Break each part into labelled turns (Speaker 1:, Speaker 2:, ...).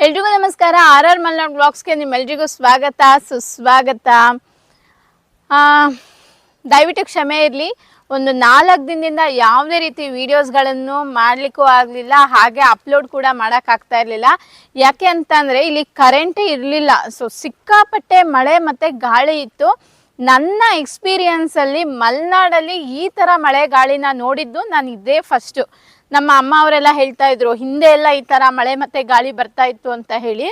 Speaker 1: ಎಲ್ರಿಗೂ ನಮಸ್ಕಾರ. ಆರ್ ಮಲ್ನಾಡ್ ಬ್ಲಾಗ್ಸ್ಗೆ ನಿಮ್ಮೆಲ್ರಿಗೂ ಸ್ವಾಗತ ಸುಸ್ವಾಗತ. ದಯವಿಟ್ಟು ಕ್ಷಮೆ ಇರಲಿ, ಒಂದು 4 ದಿನದಿಂದ ಯಾವುದೇ ರೀತಿ ವಿಡಿಯೋಸ್ಗಳನ್ನು ಮಾಡಲಿಕ್ಕೂ ಆಗಲಿಲ್ಲ, ಹಾಗೆ ಅಪ್ಲೋಡ್ ಕೂಡ ಮಾಡೋಕ್ಕಾಗ್ತಾ ಇರಲಿಲ್ಲ. ಯಾಕೆ ಅಂತಂದರೆ ಇಲ್ಲಿ ಕರೆಂಟೇ ಇರಲಿಲ್ಲ. ಸೊ ಸಿಕ್ಕಾಪಟ್ಟೆ ಮಳೆ ಮತ್ತು ಗಾಳಿ ಇತ್ತು. ನನ್ನ ಎಕ್ಸ್ಪೀರಿಯನ್ಸಲ್ಲಿ ಮಲೆನಾಡಲ್ಲಿ ಈ ಥರ ಮಳೆ ಗಾಳಿನ ನೋಡಿದ್ದು ನಾನು ಇದೇ ಫಸ್ಟು. ನಮ್ಮ ಅಮ್ಮ ಅವರೆಲ್ಲ ಹೇಳ್ತಾ ಇದ್ರು, ಹಿಂದೆ ಎಲ್ಲ ಈ ಥರ ಮಳೆ ಮತ್ತು ಗಾಳಿ ಬರ್ತಾ ಇತ್ತು ಅಂತ ಹೇಳಿ.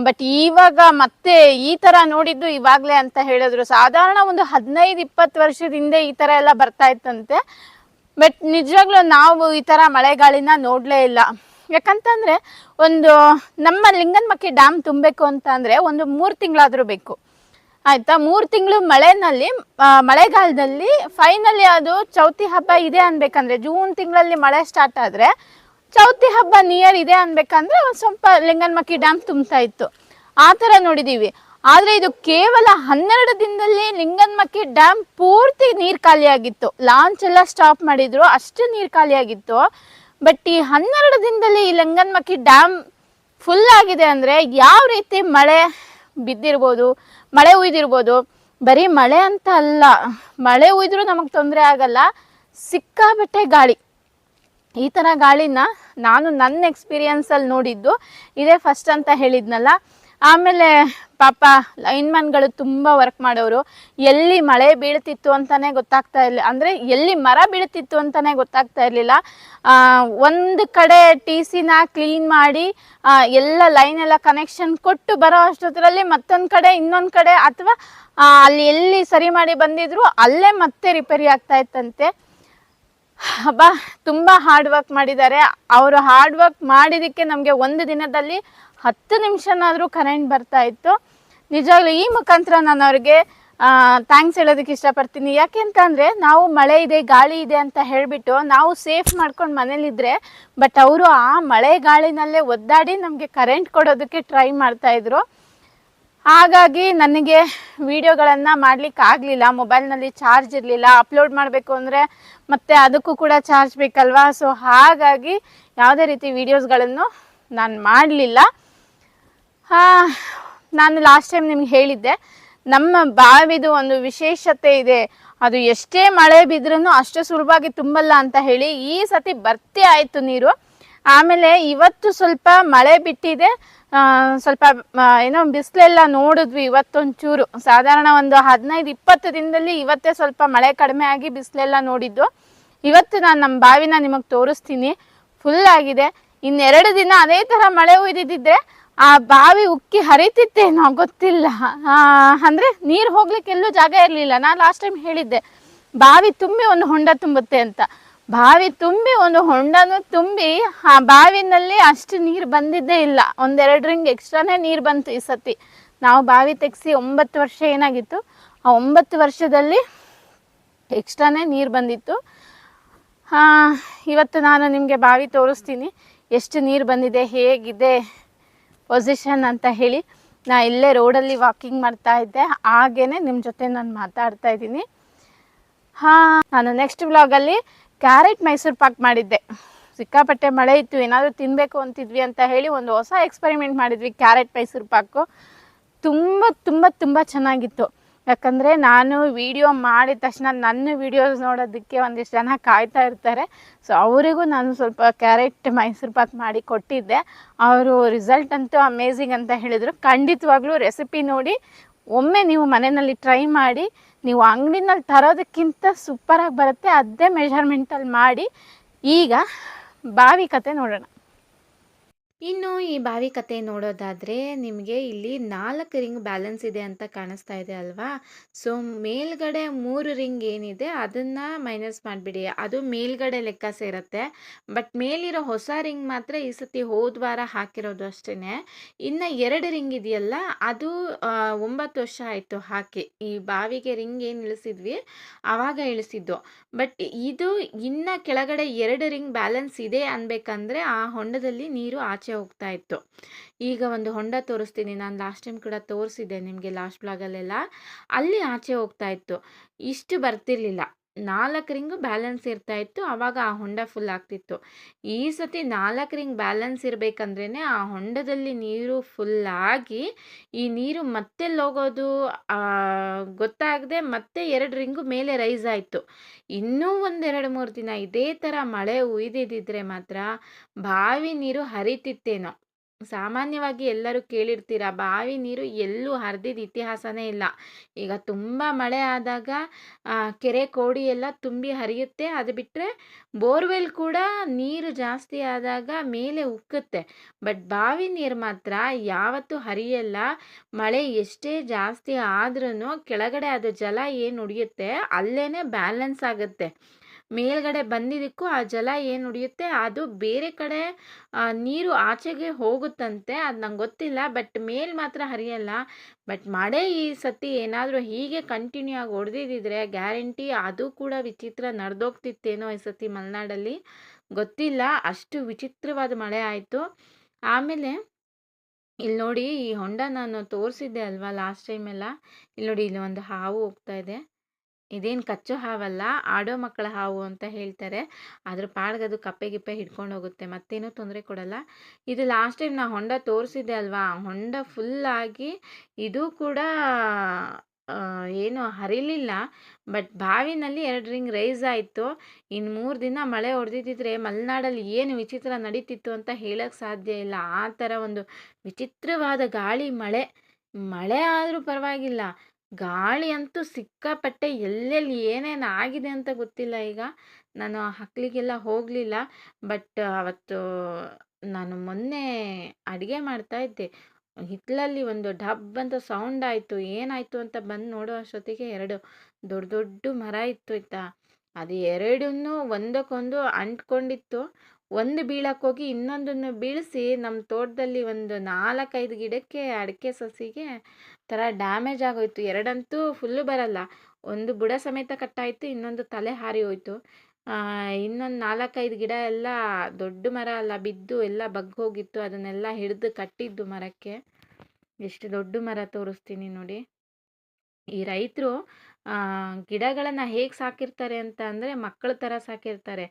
Speaker 1: ಬಟ್ ಇವಾಗ ಮತ್ತೆ ಈ ಥರ ನೋಡಿದ್ದು ಇವಾಗಲೇ ಅಂತ ಹೇಳಿದ್ರು. ಸಾಧಾರಣ ಒಂದು 15-20 ವರ್ಷದ ಹಿಂದೆ ಈ ಥರ ಎಲ್ಲ ಬರ್ತಾ ಇತ್ತಂತೆ. ಬಟ್ ನಿಜವಾಗ್ಲೂ ನಾವು ಈ ಥರ ಮಳೆ ಗಾಳಿನ ನೋಡಲೇ ಇಲ್ಲ. ಯಾಕಂತಂದರೆ ಒಂದು ನಮ್ಮ ಲಿಂಗನಮಕ್ಕಿ ಡ್ಯಾಮ್ ತುಂಬಬೇಕು ಅಂತ ಅಂದರೆ ಒಂದು 3 ತಿಂಗಳಾದರೂ ಬೇಕು, ಆಯಿತಾ. 3 ತಿಂಗಳು ಮಳೆನಲ್ಲಿ ಮಳೆಗಾಲದಲ್ಲಿ ಫೈನಲಿ ಅದು ಚೌತಿ ಹಬ್ಬ ಇದೆ ಅನ್ಬೇಕಂದ್ರೆ, ಜೂನ್ ತಿಂಗಳಲ್ಲಿ ಮಳೆ ಸ್ಟಾರ್ಟ್ ಆದರೆ ಚೌತಿ ಹಬ್ಬ ನಿಯರ್ ಇದೆ ಅನ್ಬೇಕಂದ್ರೆ ಒಂದು ಸ್ವಲ್ಪ ಲಿಂಗನಮಕ್ಕಿ ಡ್ಯಾಮ್ ತುಂಬ್ತಾ ಇತ್ತು. ಆ ಥರ ನೋಡಿದ್ದೀವಿ. ಆದರೆ ಇದು ಕೇವಲ 12 ದಿನದಲ್ಲಿ ಲಿಂಗನಮಕ್ಕಿ ಡ್ಯಾಮ್ ಪೂರ್ತಿ ನೀರು ಖಾಲಿಯಾಗಿತ್ತು. ಲಾಂಚ್ ಎಲ್ಲ ಸ್ಟಾಪ್ ಮಾಡಿದ್ರು, ಅಷ್ಟು ನೀರು ಖಾಲಿಯಾಗಿತ್ತು. ಬಟ್ ಈ 12 ದಿನದಲ್ಲಿ ಈ ಲಿಂಗನಮಕ್ಕಿ ಡ್ಯಾಮ್ ಫುಲ್ ಆಗಿದೆ ಅಂದರೆ ಯಾವ ರೀತಿ ಮಳೆ ಬಿದ್ದಿರ್ಬೋದು, ಮಳೆ ಉಯ್ದಿರ್ಬೋದು. ಬರೀ ಮಳೆ ಅಂತ ಅಲ್ಲ, ಮಳೆ ಉಯ್ದ್ರೂ ನಮಗೆ ತೊಂದರೆ ಆಗಲ್ಲ, ಸಿಕ್ಕಾಬಟ್ಟೆ ಗಾಳಿ. ಈ ಥರ ಗಾಳಿನ ನಾನು ನನ್ನ ಎಕ್ಸ್ಪೀರಿಯನ್ಸಲ್ಲಿ ನೋಡಿದ್ದು ಇದೇ ಫಸ್ಟ್ ಅಂತ ಹೇಳಿದ್ನಲ್ಲ. ಆಮೇಲೆ ಪಾಪ ಲೈನ್ಮನ್ಗಳು ತುಂಬ ವರ್ಕ್ ಮಾಡೋರು. ಎಲ್ಲಿ ಮಳೆ ಬೀಳ್ತಿತ್ತು ಅಂತಲೇ ಗೊತ್ತಾಗ್ತಾ ಇರಲಿಲ್ಲ, ಅಂದರೆ ಎಲ್ಲಿ ಮರ ಬೀಳ್ತಿತ್ತು ಅಂತಲೇ ಗೊತ್ತಾಗ್ತಾ ಇರಲಿಲ್ಲ. ಒಂದು ಕಡೆ TCನ ಕ್ಲೀನ್ ಮಾಡಿ ಎಲ್ಲ ಲೈನ್ ಎಲ್ಲ ಕನೆಕ್ಷನ್ ಕೊಟ್ಟು ಬರೋ ಅಷ್ಟೊತ್ತರಲ್ಲಿ ಮತ್ತೊಂದು ಕಡೆ ಇನ್ನೊಂದು ಕಡೆ ಅಥವಾ ಅಲ್ಲಿ ಎಲ್ಲಿ ಸರಿ ಮಾಡಿ ಬಂದಿದ್ರು ಅಲ್ಲೇ ಮತ್ತೆ ರಿಪೇರಿ ಆಗ್ತಾ ಇತ್ತಂತೆ. ಹಬ್ಬ ತುಂಬ ಹಾರ್ಡ್ ವರ್ಕ್ ಮಾಡಿದ್ದಾರೆ. ಅವರು ಹಾರ್ಡ್ ವರ್ಕ್ ಮಾಡಿದ್ದಕ್ಕೆ ನಮಗೆ ಒಂದು ದಿನದಲ್ಲಿ 10 ನಿಮಿಷನಾದರೂ ಕರೆಂಟ್ ಬರ್ತಾ ಇತ್ತು. ನಿಜವಾಗ್ಲೂ ಈ ಮುಖಾಂತರ ನಾನು ಅವ್ರಿಗೆ ಥ್ಯಾಂಕ್ಸ್ ಹೇಳೋದಕ್ಕೆ ಇಷ್ಟಪಡ್ತೀನಿ. ಯಾಕೆ ಅಂತಂದರೆ ನಾವು ಮಳೆ ಇದೆ ಗಾಳಿ ಇದೆ ಅಂತ ಹೇಳಿಬಿಟ್ಟು ನಾವು ಸೇಫ್ ಮಾಡ್ಕೊಂಡು ಮನೇಲಿದ್ದರೆ, ಬಟ್ ಅವರು ಆ ಮಳೆ ಗಾಳಿನಲ್ಲೇ ಒದ್ದಾಡಿ ನಮಗೆ ಕರೆಂಟ್ ಕೊಡೋದಕ್ಕೆ ಟ್ರೈ ಮಾಡ್ತಾಯಿದ್ರು. ಹಾಗಾಗಿ ನನಗೆ ವಿಡಿಯೋಗಳನ್ನು ಮಾಡಲಿಕ್ಕೆ ಆಗಲಿಲ್ಲ. ಮೊಬೈಲ್ನಲ್ಲಿ ಚಾರ್ಜ್ ಇರಲಿಲ್ಲ. ಅಪ್ಲೋಡ್ ಮಾಡಬೇಕು ಅಂದರೆ ಮತ್ತು ಅದಕ್ಕೂ ಕೂಡ ಚಾರ್ಜ್ ಬೇಕಲ್ವಾ. ಸೊ ಹಾಗಾಗಿ ಯಾವುದೇ ರೀತಿ ವಿಡಿಯೋಸ್ಗಳನ್ನು ನಾನು ಮಾಡಲಿಲ್ಲ. ನಾನು ಲಾಸ್ಟ್ ಟೈಮ್ ನಿಮ್ಗೆ ಹೇಳಿದ್ದೆ, ನಮ್ಮ ಬಾವಿದು ಒಂದು ವಿಶೇಷತೆ ಇದೆ, ಅದು ಎಷ್ಟೇ ಮಳೆ ಬಿದ್ರೂ ಅಷ್ಟು ಸುಲಭವಾಗಿ ತುಂಬಲ್ಲ ಅಂತ ಹೇಳಿ. ಈ ಸತಿ ಭರ್ತಿ ಆಯಿತು ನೀರು. ಆಮೇಲೆ ಇವತ್ತು ಸ್ವಲ್ಪ ಮಳೆ ಬಿಟ್ಟಿದೆ, ಸ್ವಲ್ಪ ಏನೋ ಬಿಸಿಲೆಲ್ಲ ನೋಡಿದ್ವಿ ಇವತ್ತೊಂಚೂರು. ಸಾಧಾರಣ ಒಂದು 15-20 ದಿನದಲ್ಲಿ ಇವತ್ತೇ ಸ್ವಲ್ಪ ಮಳೆ ಕಡಿಮೆ ಆಗಿ ಬಿಸಿಲೆಲ್ಲ ನೋಡಿದ್ದು. ಇವತ್ತು ನಾನು ನಮ್ಮ ಬಾವಿನ ನಿಮಗೆ ತೋರಿಸ್ತೀನಿ. ಫುಲ್ ಆಗಿದೆ. 2 ದಿನ ಅದೇ ಥರ ಮಳೆ ಉಯ್ದಿದ್ದಿದ್ರೆ ಆ ಬಾವಿ ಉಕ್ಕಿ ಹರಿತಿತ್ತೇನೋ ಗೊತ್ತಿಲ್ಲ. ಅಂದರೆ ನೀರು ಹೋಗ್ಲಿಕ್ಕೆ ಎಲ್ಲೂ ಜಾಗ ಇರಲಿಲ್ಲ. ನಾನು ಲಾಸ್ಟ್ ಟೈಮ್ ಹೇಳಿದ್ದೆ, ಬಾವಿ ತುಂಬಿ ಒಂದು ಹೊಂಡ ತುಂಬುತ್ತೆ ಅಂತ. ಬಾವಿ ತುಂಬಿ ಒಂದು ಹೊಂಡನೂ ತುಂಬಿ ಆ ಬಾವಿನಲ್ಲಿ ಅಷ್ಟು ನೀರು ಬಂದಿದ್ದೇ ಇಲ್ಲ. 1-2 ರಿಂಗ್ ಎಕ್ಸ್ಟ್ರಾನೇ ನೀರು ಬಂತು ಈ ಸತಿ. ನಾವು ಬಾವಿ ತೆಗೆಸಿ 9 ವರ್ಷ ಏನಾಗಿತ್ತು, ಆ 9 ವರ್ಷದಲ್ಲಿ ಎಕ್ಸ್ಟ್ರಾನೇ ನೀರು ಬಂದಿತ್ತು. ಇವತ್ತು ನಾನು ನಿಮಗೆ ಬಾವಿ ತೋರಿಸ್ತೀನಿ, ಎಷ್ಟು ನೀರು ಬಂದಿದೆ, ಹೇಗಿದೆ ಪೊಸಿಷನ್ ಅಂತ ಹೇಳಿ. ನಾನು ಇಲ್ಲೇ ರೋಡಲ್ಲಿ ವಾಕಿಂಗ್ ಮಾಡ್ತಾ ಇದ್ದೆ, ಹಾಗೇ ನಿಮ್ಮ ಜೊತೆ ನಾನು ಮಾತಾಡ್ತಾ ಇದ್ದೀನಿ. ನಾನು ನೆಕ್ಸ್ಟ್ ವ್ಲಾಗಲ್ಲಿ ಕ್ಯಾರೆಟ್ ಮೈಸೂರು ಪಾಕ್ ಮಾಡಿದ್ದೆ. ಸಿಕ್ಕಾಪಟ್ಟೆ ಮಳೆ ಇತ್ತು, ಏನಾದರೂ ತಿನ್ನಬೇಕು ಅಂತಿದ್ವಿ ಅಂತ ಹೇಳಿ ಒಂದು ಹೊಸ ಎಕ್ಸ್ಪೆರಿಮೆಂಟ್ ಮಾಡಿದ್ವಿ. ಕ್ಯಾರೆಟ್ ಮೈಸೂರು ಪಾಕು ತುಂಬ ತುಂಬ ತುಂಬ ಚೆನ್ನಾಗಿತ್ತು. ಯಾಕಂದರೆ ನಾನು ವಿಡಿಯೋ ಮಾಡಿದ ತಕ್ಷಣ ನನ್ನ ವಿಡಿಯೋಸ್ ನೋಡೋದಕ್ಕೆ ಒಂದಿಷ್ಟು ಜನ ಕಾಯ್ತಾ ಇರ್ತಾರೆ. ಸೊ ಅವರಿಗೂ ನಾನು ಸ್ವಲ್ಪ ಕ್ಯಾರೆಟ್ ಮೈಸೂರು ಪಾಕ್ ಮಾಡಿ ಕೊಟ್ಟಿದ್ದೆ. ಅವರು ರಿಸಲ್ಟ್ ಅಂತೂ ಅಮೇಝಿಂಗ್ ಅಂತ ಹೇಳಿದರು. ಖಂಡಿತವಾಗ್ಲೂ ರೆಸಿಪಿ ನೋಡಿ ಒಮ್ಮೆ ನೀವು ಮನೆಯಲ್ಲಿ ಟ್ರೈ ಮಾಡಿ. ನೀವು ಅಂಗಡಿನಲ್ಲಿ ತರೋದಕ್ಕಿಂತ ಸೂಪರಾಗಿ ಬರುತ್ತೆ. ಅದೇ ಮೆಷರ್ಮೆಂಟಲ್ಲಿ ಮಾಡಿ. ಈಗ ಬಾವಿ ಕತೆ ನೋಡೋಣ.
Speaker 2: ಇನ್ನು ಈ ಬಾವಿ ಕತೆ ನೋಡೋದಾದರೆ ನಿಮಗೆ ಇಲ್ಲಿ 4 ರಿಂಗ್ ಬ್ಯಾಲೆನ್ಸ್ ಇದೆ ಅಂತ ಕಾಣಿಸ್ತಾ ಇದೆ ಅಲ್ವಾ. ಸೊ ಮೇಲ್ಗಡೆ 3 ರಿಂಗ್ ಏನಿದೆ ಅದನ್ನು ಮೈನಸ್ ಮಾಡಿಬಿಡಿ, ಅದು ಮೇಲ್ಗಡೆ ಲೆಕ್ಕ ಸೇರುತ್ತೆ. ಬಟ್ ಮೇಲಿರೋ ಹೊಸ ರಿಂಗ್ ಮಾತ್ರ ಈ ಸತಿ ಹೋದ ವಾರ ಹಾಕಿರೋದು ಅಷ್ಟೇ. ಇನ್ನು 2 ರಿಂಗ್ ಇದೆಯಲ್ಲ ಅದು 9 ವರ್ಷ ಆಯಿತು ಹಾಕಿ. ಈ ಬಾವಿಗೆ ರಿಂಗ್ ಏನು ಇಳಿಸಿದ್ವಿ ಆವಾಗ ಇಳಿಸಿದ್ದು. ಬಟ್ ಇದು ಇನ್ನು ಕೆಳಗಡೆ 2 ರಿಂಗ್ ಬ್ಯಾಲೆನ್ಸ್ ಇದೆ ಅನ್ಬೇಕಂದ್ರೆ ಆ ಹೊಂಡದಲ್ಲಿ ನೀರು ಆಚೆ ಹೋಗ್ತಾ ಇತ್ತು. ಈಗ ಒಂದು ಹೊಂಡ ತೋರಿಸ್ತೀನಿ. ನಾನು ಲಾಸ್ಟ್ ಟೈಮ್ ಕೂಡ ತೋರಿಸಿದ್ದೆ ನಿಮಗೆ ಲಾಸ್ಟ್ ಬ್ಲಾಗಲ್ಲೆಲ್ಲ. ಅಲ್ಲಿ ಆಚೆ ಹೋಗ್ತಾ ಇತ್ತು, ಇಷ್ಟು ಬರ್ತಿರ್ಲಿಲ್ಲ. 4 ರಿಂಗು ಬ್ಯಾಲೆನ್ಸ್ ಇರ್ತಾ ಇತ್ತು. ಆವಾಗ ಆ ಹೊಂಡ ಫುಲ್ ಆಗ್ತಿತ್ತು. ಈ ಸತಿ 4 ರಿಂಗ್ ಬ್ಯಾಲೆನ್ಸ್ ಇರಬೇಕಂದ್ರೇನೆ ಆ ಹೊಂಡದಲ್ಲಿ ನೀರು ಫುಲ್ ಆಗಿ, ಈ ನೀರು ಮತ್ತೆಲ್ಲೋಗೋದು ಗೊತ್ತಾಗದೆ ಮತ್ತೆ 2 ರಿಂಗು ಮೇಲೆ ರೈಸ್ ಆಯಿತು. ಇನ್ನೂ ಒಂದು 2-3 ದಿನ ಇದೇ ಥರ ಮಳೆ ಹುಯ್ದಿದ್ದಿದ್ರೆ ಮಾತ್ರ ಬಾವಿ ನೀರು ಹರಿತಿತ್ತೇನೋ. ಸಾಮಾನ್ಯವಾಗಿ ಎಲ್ಲರೂ ಕೇಳಿರ್ತೀರ, ಬಾವಿ ನೀರು ಎಲ್ಲೂ ಹರಿದಿದ್ದ ಇತಿಹಾಸನೇ ಇಲ್ಲ. ಈಗ ತುಂಬ ಮಳೆ ಆದಾಗ ಕೆರೆ ಕೋಡಿ ಎಲ್ಲ ತುಂಬಿ ಹರಿಯುತ್ತೆ. ಅದು ಬಿಟ್ಟರೆ ಬೋರ್ವೆಲ್ ಕೂಡ ನೀರು ಜಾಸ್ತಿ ಆದಾಗ ಮೇಲೆ ಉಕ್ಕುತ್ತೆ. ಬಟ್ ಬಾವಿ ನೀರು ಮಾತ್ರ ಯಾವತ್ತೂ ಹರಿಯಲ್ಲ. ಮಳೆ ಎಷ್ಟೇ ಜಾಸ್ತಿ ಆದ್ರೂ ಕೆಳಗಡೆ ಅದು ಜಲ ಏನು ಉಳಿಯುತ್ತೆ ಅಲ್ಲೇ ಬ್ಯಾಲೆನ್ಸ್ ಆಗುತ್ತೆ. ಮೇಲ್ಗಡೆ ಬಂದಿದ್ದಕ್ಕೂ ಆ ಜಲ ಏನು ಉಳಿಯುತ್ತೆ ಅದು ಬೇರೆ ಕಡೆ ನೀರು ಆಚೆಗೆ ಹೋಗುತ್ತಂತೆ. ಅದು ನಂಗೆ ಗೊತ್ತಿಲ್ಲ. ಬಟ್ ಮೇಲ್ ಮಾತ್ರ ಹರಿಯಲ್ಲ. ಬಟ್ ಮಳೆ ಈ ಸತಿ ಏನಾದರೂ ಹೀಗೆ ಕಂಟಿನ್ಯೂ ಆಗಿ ಹೊಡೆದಿದ್ದಿದ್ರೆ ಗ್ಯಾರಂಟಿ ಅದು ಕೂಡ ವಿಚಿತ್ರ ನಡೆದೋಗ್ತಿತ್ತೇನೋ ಈ ಸತಿ ಮಲೆನಾಡಲ್ಲಿ. ಗೊತ್ತಿಲ್ಲ, ಅಷ್ಟು ವಿಚಿತ್ರವಾದ ಮಳೆ ಆಯಿತು. ಆಮೇಲೆ ಇಲ್ಲಿ ನೋಡಿ, ಈ ಹೊಂಡ ನಾನು ತೋರಿಸಿದ್ದೆ ಅಲ್ವಾ ಲಾಸ್ಟ್ ಟೈಮೆಲ್ಲ. ಇಲ್ಲಿ ನೋಡಿ, ಇಲ್ಲಿ ಒಂದು ಹಾವು ಹೋಗ್ತಾ ಇದೆ. ಇದೇನು ಕಚ್ಚೋ ಹಾವಲ್ಲ, ಆಡೋ ಮಕ್ಕಳ ಹಾವು ಅಂತ ಹೇಳ್ತಾರೆ. ಅದ್ರ ಪಾಡ್ಗೆ ಅದು ಕಪ್ಪೆ ಗಿಪ್ಪೆ ಹಿಡ್ಕೊಂಡು ಹೋಗುತ್ತೆ, ಮತ್ತೇನೂ ತೊಂದರೆ ಕೊಡಲ್ಲ. ಇದು ಲಾಸ್ಟ್ ಟೈಮ್ ನಾ ಹೊಂಡ ತೋರಿಸಿದ್ದೆ ಅಲ್ವಾ, ಹೊಂಡ ಫುಲ್ ಆಗಿ ಇದು ಕೂಡ ಏನು ಹರಿಲಿಲ್ಲ. ಬಟ್ ಬಾವಿನಲ್ಲಿ 2 ರಿಂಗ್ ರೈಸ್ ಆಯಿತು. ಇನ್ನು 3 ದಿನ ಮಳೆ ಹೊಡೆದಿದ್ದಿದ್ರೆ ಮಲೆನಾಡಲ್ಲಿ ಏನು ವಿಚಿತ್ರ ನಡೀತಿತ್ತು ಅಂತ ಹೇಳಕ್ಕೆ ಸಾಧ್ಯ ಇಲ್ಲ. ಆ ಥರ ಒಂದು ವಿಚಿತ್ರವಾದ ಗಾಳಿ ಮಳೆ ಆದರೂ ಪರವಾಗಿಲ್ಲ, ಗಾಳಿ ಅಂತೂ ಸಿಕ್ಕಾಪಟ್ಟೆ. ಎಲ್ಲೆಲ್ಲಿ ಏನೇನು ಆಗಿದೆ ಅಂತ ಗೊತ್ತಿಲ್ಲ. ಈಗ ನಾನು ಹಕ್ಲಿಗೆಲ್ಲ ಹೋಗಲಿಲ್ಲ. ಬಟ್ ಅವತ್ತು ನಾನು ಮೊನ್ನೆ ಅಡುಗೆ ಮಾಡ್ತಾ ಇದ್ದೆ, ಹಿತ್ತಲಲ್ಲಿ ಒಂದು ಡಬ್ ಅಂತ ಸೌಂಡ್ ಆಯಿತು. ಏನಾಯಿತು ಅಂತ ಬಂದು ನೋಡೋ ಅಷ್ಟೊತ್ತಿಗೆ 2 ದೊಡ್ಡ ದೊಡ್ಡ ಮರ ಇತ್ತು ಆಯ್ತಾ. ಅದು ಎರಡನ್ನೂ ಒಂದಕ್ಕೊಂದು ಅಂಟ್ಕೊಂಡಿತ್ತು. ಒಂದು ಬೀಳಕ್ಕೋಗಿ ಇನ್ನೊಂದನ್ನು ಬೀಳಿಸಿ ನಮ್ಮ ತೋಟದಲ್ಲಿ ಒಂದು 4-5 ಗಿಡಕ್ಕೆ ಅಡಿಕೆ ಸಸಿಗೆ ಥರ ಡ್ಯಾಮೇಜ್ ಆಗೋಯ್ತು. 2 ಫುಲ್ಲು ಬರಲ್ಲ, ಒಂದು ಬುಡ ಸಮೇತ ಕಟ್ಟಾಯಿತು, ಇನ್ನೊಂದು ತಲೆ ಹಾರಿ ಹೋಯಿತು. ಇನ್ನೊಂದು 4-5 ಗಿಡ ಎಲ್ಲ ದೊಡ್ಡ ಮರ ಅಲ್ಲ, ಬಿದ್ದು ಎಲ್ಲ ಬಗ್ಗೋಗಿತ್ತು. ಅದನ್ನೆಲ್ಲ ಹಿಡಿದು ಕಟ್ಟಿದ್ದು ಮರಕ್ಕೆ. ಎಷ್ಟು ದೊಡ್ಡ ಮರ ತೋರಿಸ್ತೀನಿ ನೋಡಿ. ಈ ರೈತರು ಗಿಡಗಳನ್ನು ಹೇಗೆ ಸಾಕಿರ್ತಾರೆ ಅಂತ ಅಂದರೆ ಮಕ್ಕಳ ಥರ ಸಾಕಿರ್ತಾರೆ.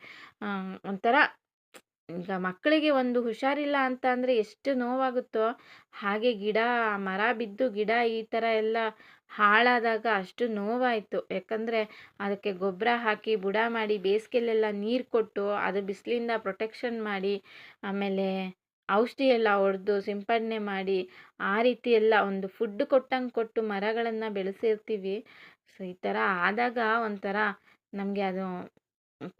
Speaker 2: ಒಂಥರ ಈಗ ಮಕ್ಕಳಿಗೆ ಒಂದು ಹುಷಾರಿಲ್ಲ ಅಂತ ಅಂದರೆ ಎಷ್ಟು ನೋವಾಗುತ್ತೋ, ಹಾಗೆ ಮರ ಬಿದ್ದು ಗಿಡ ಈ ಥರ ಎಲ್ಲ ಹಾಳಾದಾಗ ಅಷ್ಟು ನೋವಾಯಿತು. ಯಾಕಂದರೆ ಅದಕ್ಕೆ ಗೊಬ್ಬರ ಹಾಕಿ ಬುಡ ಮಾಡಿ ಬೇಸಿಗೆಲೆಲ್ಲ ನೀರು ಕೊಟ್ಟು ಅದು ಬಿಸಿಲಿಂದ ಪ್ರೊಟೆಕ್ಷನ್ ಮಾಡಿ ಆಮೇಲೆ ಔಷಧಿ ಎಲ್ಲ ಹೊಡೆದು ಸಿಂಪಡಣೆ ಮಾಡಿ ಆ ರೀತಿ ಎಲ್ಲ ಒಂದು ಫುಡ್ ಕೊಟ್ಟಂಗೆ ಕೊಟ್ಟು ಮರಗಳನ್ನು ಬೆಳೆಸಿರ್ತೀವಿ. ಸೊ ಈ ಥರ ಆದಾಗ ಒಂಥರ ನಮಗೆ ಅದು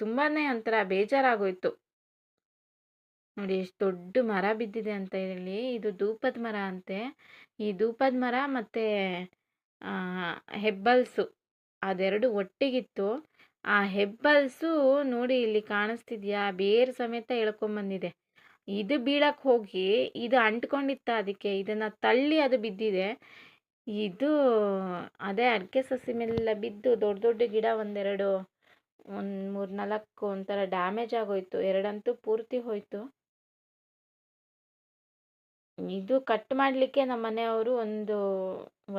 Speaker 2: ತುಂಬಾ ಒಂಥರ ಬೇಜಾರಾಗೋಯ್ತು. ನೋಡಿ ಎಷ್ಟು ದೊಡ್ಡ ಮರ ಬಿದ್ದಿದೆ ಅಂತ ಹೇಳಿ. ಇದು ಧೂಪದ ಮರ ಅಂತೆ. ಈ ಧೂಪದ ಮರ ಮತ್ತು ಹೆಬ್ಬಲ್ಸು ಅದೆರಡು ಒಟ್ಟಿಗಿತ್ತು. ಆ ಹೆಬ್ಬಲ್ಸು ನೋಡಿ ಇಲ್ಲಿ ಕಾಣಿಸ್ತಿದ್ಯಾ, ಬೇರು ಸಮೇತ ಎಳ್ಕೊಂಬಂದಿದೆ. ಇದು ಬೀಳಕ್ಕೆ ಹೋಗಿ ಇದು ಅಂಟ್ಕೊಂಡಿತ್ತ, ಅದಕ್ಕೆ ಇದನ್ನು ತಳ್ಳಿ ಅದು ಬಿದ್ದಿದೆ. ಇದು ಅದೇ ಅಡಿಕೆ ಸಸಿ ಮೇಲೆಲ್ಲ ಬಿದ್ದು ದೊಡ್ಡ ದೊಡ್ಡ ಗಿಡ ಒಂದೆರಡು, ಒಂದು 3-4 ಒಂಥರ ಡ್ಯಾಮೇಜ್ ಆಗೋಯ್ತು. 2 ಪೂರ್ತಿ ಹೋಯ್ತು. ಇದು ಕಟ್ ಮಾಡಲಿಕ್ಕೆ ನಮ್ಮ ಮನೆಯವರು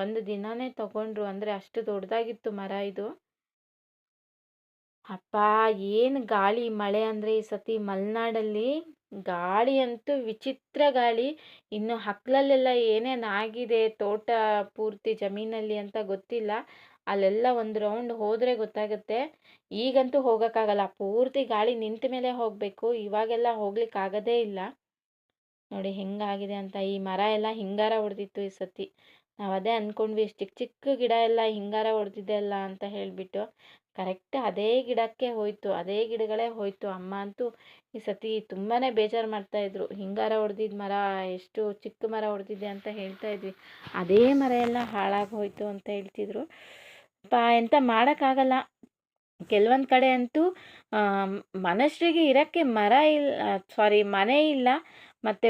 Speaker 2: ಒಂದು ದಿನನೇ ತಗೊಂಡ್ರು. ಅಂದರೆ ಅಷ್ಟು ದೊಡ್ಡದಾಗಿತ್ತು ಮರ ಇದು. ಅಪ್ಪ, ಏನು ಗಾಳಿ ಮಳೆ ಅಂದರೆ ಈ ಸತಿ ಮಲೆನಾಡಲ್ಲಿ ಗಾಳಿ ಅಂತೂ ವಿಚಿತ್ರ ಗಾಳಿ. ಇನ್ನು ಹಕ್ಕಲಲ್ಲೆಲ್ಲ ಏನೇನು ಆಗಿದೆ ತೋಟ ಪೂರ್ತಿ ಜಮೀನಲ್ಲಿ ಅಂತ ಗೊತ್ತಿಲ್ಲ. ಅಲ್ಲೆಲ್ಲ ಒಂದು ರೌಂಡ್ ಹೋದರೆ ಗೊತ್ತಾಗುತ್ತೆ. ಈಗಂತೂ ಹೋಗೋಕ್ಕಾಗಲ್ಲ, ಪೂರ್ತಿ ಗಾಳಿ ನಿಂತ ಮೇಲೆ ಹೋಗಬೇಕು. ಇವಾಗೆಲ್ಲ ಹೋಗ್ಲಿಕ್ಕೆ ಆಗೋದೇ ಇಲ್ಲ. ನೋಡಿ ಹೆಂಗಾಗಿದೆ ಅಂತ. ಈ ಮರ ಎಲ್ಲ ಹಿಂಗಾರ ಹೊಡೆದಿತ್ತು ಈ ಸತಿ. ನಾವು ಅದೇ ಅಂದ್ಕೊಂಡ್ವಿ, ಚಿಕ್ಕ ಚಿಕ್ಕ ಗಿಡ ಎಲ್ಲ ಹಿಂಗಾರ ಹೊಡೆದಿದೆ ಅಲ್ಲ ಅಂತ ಹೇಳಿಬಿಟ್ಟು. ಕರೆಕ್ಟ್ ಅದೇ ಗಿಡಕ್ಕೆ ಹೋಯ್ತು, ಅದೇ ಗಿಡಗಳೇ ಹೋಯ್ತು. ಅಮ್ಮ ಅಂತೂ ಈ ಸತಿ ತುಂಬಾ ಬೇಜಾರು ಮಾಡ್ತಾಯಿದ್ರು. ಹಿಂಗಾರ ಹೊಡೆದಿದ್ದ ಮರ, ಎಷ್ಟು ಚಿಕ್ಕ ಮರ ಹೊಡೆದಿದೆ ಅಂತ ಹೇಳ್ತಾ ಇದ್ವಿ. ಅದೇ ಮರ ಎಲ್ಲ ಹಾಳಾಗಿ ಹೋಯ್ತು ಅಂತ ಹೇಳ್ತಿದ್ರು. ಎಂತ ಮಾಡೋಕ್ಕಾಗಲ್ಲ. ಕೆಲವೊಂದು ಕಡೆ ಅಂತೂ ಮನುಷ್ಯರಿಗೆ ಇರೋಕ್ಕೆ ಮನೆ ಇಲ್ಲ, ಮತ್ತು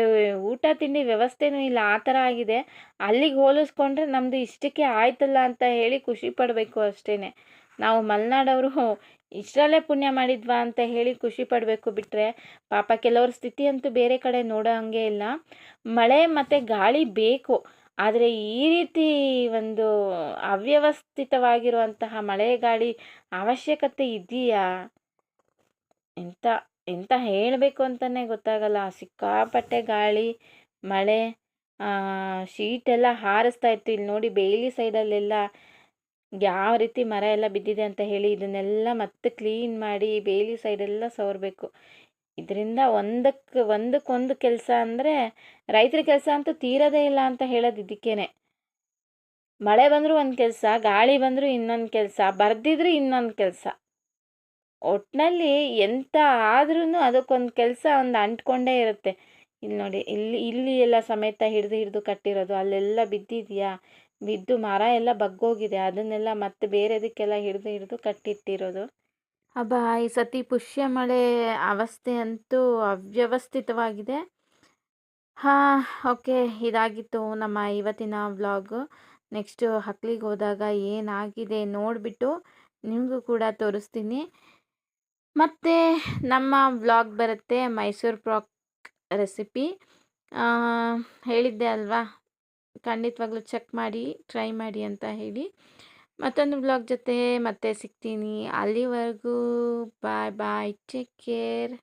Speaker 2: ಊಟ ತಿಂಡಿ ವ್ಯವಸ್ಥೆನೂ ಇಲ್ಲ, ಆ ಥರ ಆಗಿದೆ. ಅಲ್ಲಿಗೆ ಹೋಲಿಸ್ಕೊಂಡ್ರೆ ನಮ್ಮದು ಇಷ್ಟಕ್ಕೆ ಆಯ್ತಲ್ಲ ಅಂತ ಹೇಳಿ ಖುಷಿ ಪಡಬೇಕು ಅಷ್ಟೇ. ನಾವು ಮಲೆನಾಡವರು ಇಷ್ಟರಲ್ಲೇ ಪುಣ್ಯ ಮಾಡಿದ್ವಾ ಅಂತ ಹೇಳಿ ಖುಷಿ ಪಡಬೇಕು. ಬಿಟ್ಟರೆ ಪಾಪ ಕೆಲವ್ರ ಸ್ಥಿತಿ ಅಂತೂ ಬೇರೆ ಕಡೆ ನೋಡೋ ಹಾಗೆ ಇಲ್ಲ. ಮಳೆ ಮತ್ತು ಗಾಳಿ ಬೇಕು, ಆದರೆ ಈ ರೀತಿ ಒಂದು ಅವ್ಯವಸ್ಥಿತವಾಗಿರುವಂತಹ ಮಳೆ ಗಾಳಿ ಅವಶ್ಯಕತೆ ಇದೆಯಾ? ಎಂತ ಎಂತ ಹೇಳಬೇಕು ಅಂತಲೇ ಗೊತ್ತಾಗಲ್ಲ. ಸಿಕ್ಕಾಪಟ್ಟೆ ಗಾಳಿ, ಮಳೆ, ಶೀಟೆಲ್ಲ ಹಾರಿಸ್ತಾ ಇತ್ತು. ಇಲ್ಲಿ ನೋಡಿ ಬೇಯ್ಲಿ ಸೈಡಲ್ಲೆಲ್ಲ ಯಾವ ರೀತಿ ಮರ ಎಲ್ಲ ಬಿದ್ದಿದೆ ಅಂತ ಹೇಳಿ ಇದನ್ನೆಲ್ಲ ಮತ್ತೆ ಕ್ಲೀನ್ ಮಾಡಿ ಬೇಯ್ಲಿ ಸೈಡೆಲ್ಲ ಸವರಬೇಕು. ಇದರಿಂದ ಒಂದಕ್ಕೊಂದು ಕೆಲಸ ಅಂದರೆ ರೈತರ ಕೆಲಸ ಅಂತೂ ತೀರೋದೇ ಇಲ್ಲ ಅಂತ ಹೇಳೋದು ಇದಕ್ಕೇನೆ. ಮಳೆ ಬಂದರೂ ಒಂದು ಕೆಲಸ, ಗಾಳಿ ಬಂದರೂ ಇನ್ನೊಂದು ಕೆಲಸ, ಬರ್ದಿದ್ರು ಇನ್ನೊಂದು ಕೆಲಸ. ಒಟ್ಟಿನಲ್ಲಿ ಎಂತ ಆದ್ರೂ ಅದಕ್ಕೊಂದು ಕೆಲಸ ಒಂದು ಅಂಟ್ಕೊಂಡೇ ಇರುತ್ತೆ. ಇಲ್ಲಿ ನೋಡಿ, ಇಲ್ಲಿ ಎಲ್ಲ ಸಮೇತ ಹಿಡಿದು ಕಟ್ಟಿರೋದು, ಅಲ್ಲೆಲ್ಲ ಬಿದ್ದಿದೆಯಾ, ಬಿದ್ದು ಮರ ಎಲ್ಲ ಬಗ್ಗೋಗಿದೆ, ಅದನ್ನೆಲ್ಲ ಮತ್ತೆ ಬೇರೆದಕ್ಕೆಲ್ಲ ಹಿಡಿದು ಕಟ್ಟಿಟ್ಟಿರೋದು. ಅಬ್ಬಾ, ಈ ಸತಿ ಪುಷ್ಯ ಮಳೆ ಅವಸ್ಥೆ ಅಂತೂ ಅವ್ಯವಸ್ಥಿತವಾಗಿದೆ. ಓಕೆ, ಇದಾಗಿತ್ತು ನಮ್ಮ ಇವತ್ತಿನ ವ್ಲಾಗು. ನೆಕ್ಸ್ಟು ಹಕ್ಲಿಗೆ ಹೋದಾಗ ಏನಾಗಿದೆ ನೋಡಿಬಿಟ್ಟು ನಿಮಗೂ ಕೂಡ ತೋರಿಸ್ತೀನಿ. ಮತ್ತು ನಮ್ಮ ವ್ಲಾಗ್ ಬರುತ್ತೆ ಮೈಸೂರು ಪಾಕ್ ರೆಸಿಪಿ. ಹೇಳಿದ್ದೆ ಅಲ್ವಾ, ಖಂಡಿತವಾಗ್ಲೂ ಚೆಕ್ ಮಾಡಿ, ಟ್ರೈ ಮಾಡಿ ಅಂತ ಹೇಳಿ. ಮತ್ತೊಂದು ವ್ಲಾಗ್ ಜೊತೆ ಮತ್ತೆ ಸಿಗ್ತೀನಿ. ಅಲ್ಲಿವರೆಗೂ ಬಾಯ್ ಬಾಯ್, ಟೇಕ್ ಕೇರ್.